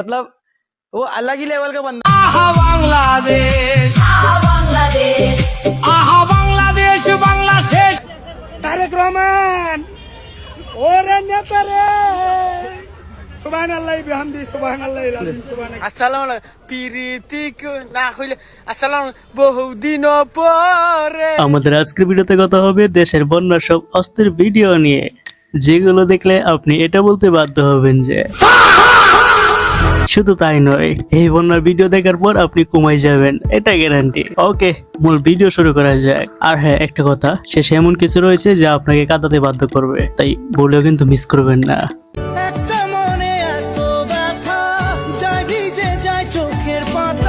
मतलब वो अलग ही लेवल का बंदा। आहा बांग्लादेश, आहा बांग्लादेश, आहा बांग्लादेश, बांग्लादेश। তারেক রহমান ওরে নেতা রে সুবহানাল্লাহি বিহামদি সুবহানাল্লাহিল আযীম সুবহানাল্লাহ। আসসালামু আলাইকুম প্রীতিক না হইলে আসসালামু বহুদিন পরে। আমাদের আজকের ভিডিওতে কথা হবে দেশের বন্যার সব অস্থির ভিডিও নিয়ে, যেগুলো দেখলে আপনি এটা বলতে বাধ্য হবেন যে শুধু তাই নয়, এই বন্যার ভিডিও দেখার পর আপনি কমাই যাবেন, এটা গ্যারান্টি। ওকে, মূল ভিডিও শুরু করা যাক। আর হ্যাঁ, একটা কথা, শেষে এমন কিছু রয়েছে যা আপনাকে কাঁদাতে বাধ্য করবে, তাই বলেও কিন্তু মিস করবেন না।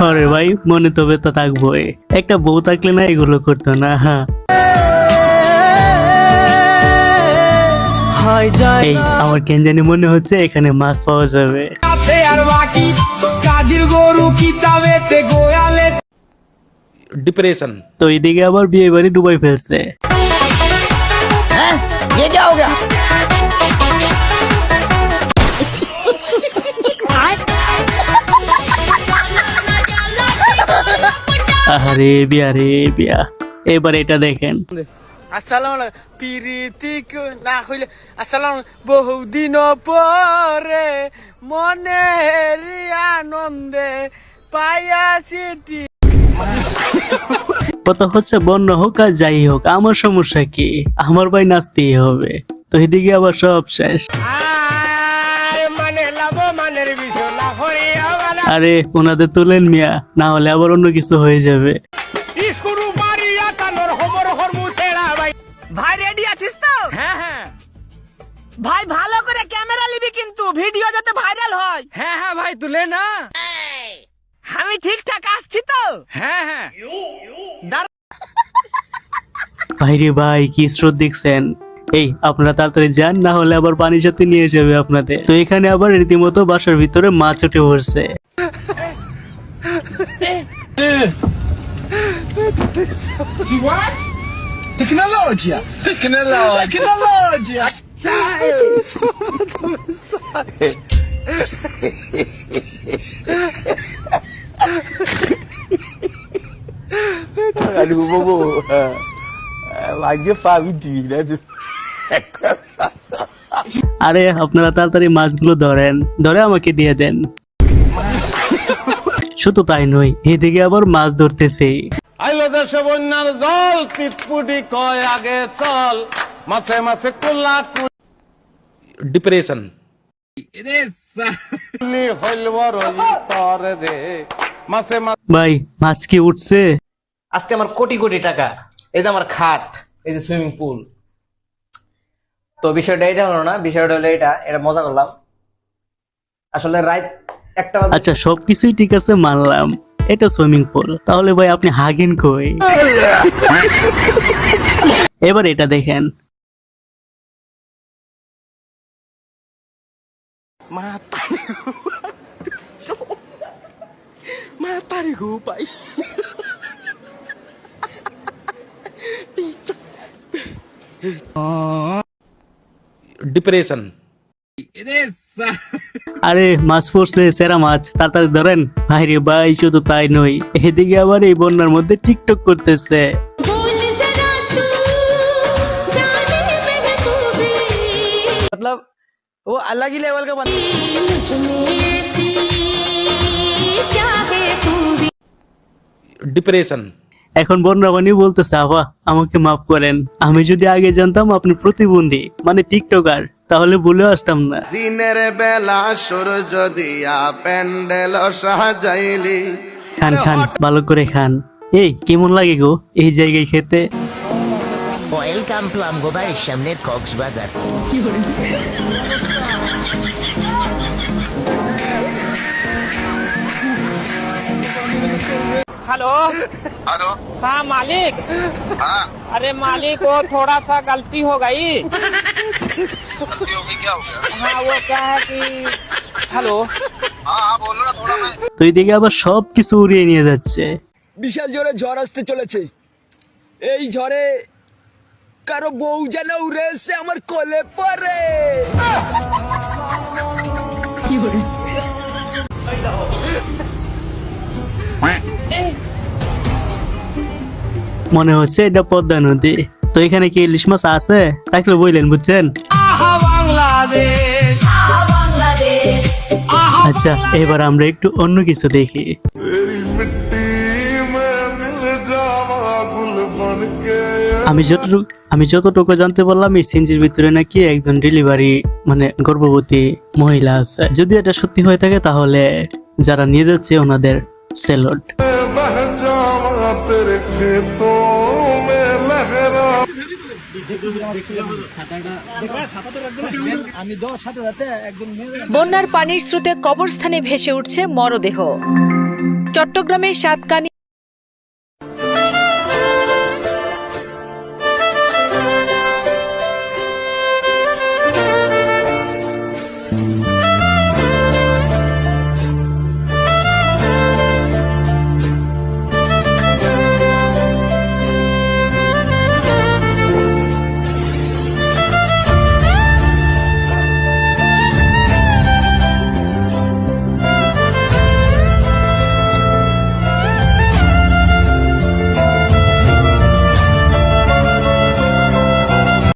আরে ভাই, মনে তো ব্যথা থাকবোই, একটা বউ থাকলে না এগুলো করতো না। হ্যাঁ, এই আমার কেন জানি মনে হচ্ছে এখানে মাছ পাওয়া যাবে। আর বাকি কাজের গরু কিতাবেতে গোয়ালে डिप्रेशन। তো এইদিকে আবার বিয়ে বাড়ি ডুবাই ফেলছে। ये क्या हो गया? আরে বিয়া রে বিয়া, এবার এটা দেখেন। আসসালামু আলাইকুম প্রীতিক না হইলে আসসালামু বহুদিন পরে মনের আনন্দে পাইয়াছি। কথা হচ্ছে বন্য হোক আর যাই হোক, আমার সমস্যা কি? আমার ভাই নাচতেই হবে। তো এদিকে আবার সব শেষ। আরে ওনাদের তুলেন মিয়া, না হলে আবার অন্য কিছু হয়ে যাবে। ভাই রেডি আছিস তো? হ্যাঁ হ্যাঁ ভাই, ভালো করে ক্যামেরা নিবি কিন্তু ভিডিও যাতে ভাইরাল হয়। হ্যাঁ হ্যাঁ ভাই, তুলে না। আমি ঠিকঠাক আসছি তো? হ্যাঁ হ্যাঁ। ভাইরে ভাই, কি স্রোত দেখছেন? এই আপনারা তাড়াতাড়ি যান, না হলে আবার পানির সাথে নিয়ে যাবে আপনাদের। তো এখানে আবার রীতিমতো বাসার ভিতরে মাছ উঠে পড়ছে। Tecnologia. Tecnologia. Aduh bobo, lagi pagi dia tu. আরে আপনারা তাড়াতাড়ি মাছগুলো ধরে আমাকে দিয়ে দেন। শুধু তাই নয়, এদিকে আবার মাছ ধরতেছে। আইলো দেশে বন্যার জল, পিটপুটি কয় আগে চল, মাছে মাছে কুল্লা ডিপ্রেশন। হইল বড় তরে রে মাছে মাছে। ভাই, মাছ কি উঠছে? আজকে আমার কোটি কোটি টাকা, এই যে আমার খাট, এই যে সুইমিং পুল। তো বিষয়টা এটা হলো না, বিষয়টা হলো এটা মজা করলাম আসলে। রাত একটা আচ্ছা, সবকিছুই ঠিক আছে, মানলাম এটা সুইমিং পুল, তাহলে ভাই আপনি হাগেন কই? এবার এটা দেখেন। ডিপ্রেশন। আরে মাছ পড়ছে, সেরা মাছ, তাড়াতাড়ি ধরেন। ভাই রে ভাই, শুধু তাই নয়, এদিকে আবার এই বন্যার মধ্যে টিকটক করতেছে। मतलब वो अलग ही लेवल का बंदा। ডিপ্রেশন। এখন বন্যা বাণী বলতেছে, আবা আমাকে মাফ করেন, আমি যদি আগে জানতাম আপনি প্রতিবন্ধী মানে টিকটকার, তাহলে বলেও আসতাম না। দিনের বেলা সূর্য দিয়া প্যান্ডেল সাজাইলি। খান খান, ভালো করে খান। এই কেমন লাগে গো এই জায়গায় খেতে? ওয়েলকাম টু আমগো বাড়ির সামনের কক্সবাজার। Hello hello. हाँ मालिक। हाँ अरे मालिक, वो थोड़ा सा गलती हो गई। गलती हो गई, क्या हो गया? हाँ वो क्या है कि हेलो। हाँ हाँ बोलो ना, थोड़ा मैं। তো এইদিকে আবার সবকিছু উড়িয়ে নিয়ে যাচ্ছে। বিশাল জোরে ঝড় আসতে চলেছে। এই ঝড়ে কারো বউ যেন উড়ে এসে আমার কোলে পড়ে। মনে হচ্ছে এটা পদ্মা নদী। তো এখানে কি ইলিশ মাছ আছে থাকলে বললেন, বুঝছেন? আহা বাংলাদেশ, আহা বাংলাদেশ, আহা আচ্ছা, এবার আমরা একটু অন্য কিছু দেখি। আমি যতটুকু জানতে পারলাম এই সিনজির ভিতরে নাকি একজন ডেলিভারি মানে গর্ভবতী মহিলা আছে। যদি এটা সত্যি হয়ে থাকে তাহলে যারা নিয়ে যাচ্ছে ওনাদের সেলুট। বন্যার পানির স্রোতে কবরস্থানে ভেসে উঠছে মরদেহ। চট্টগ্রামের সাতকানিয়া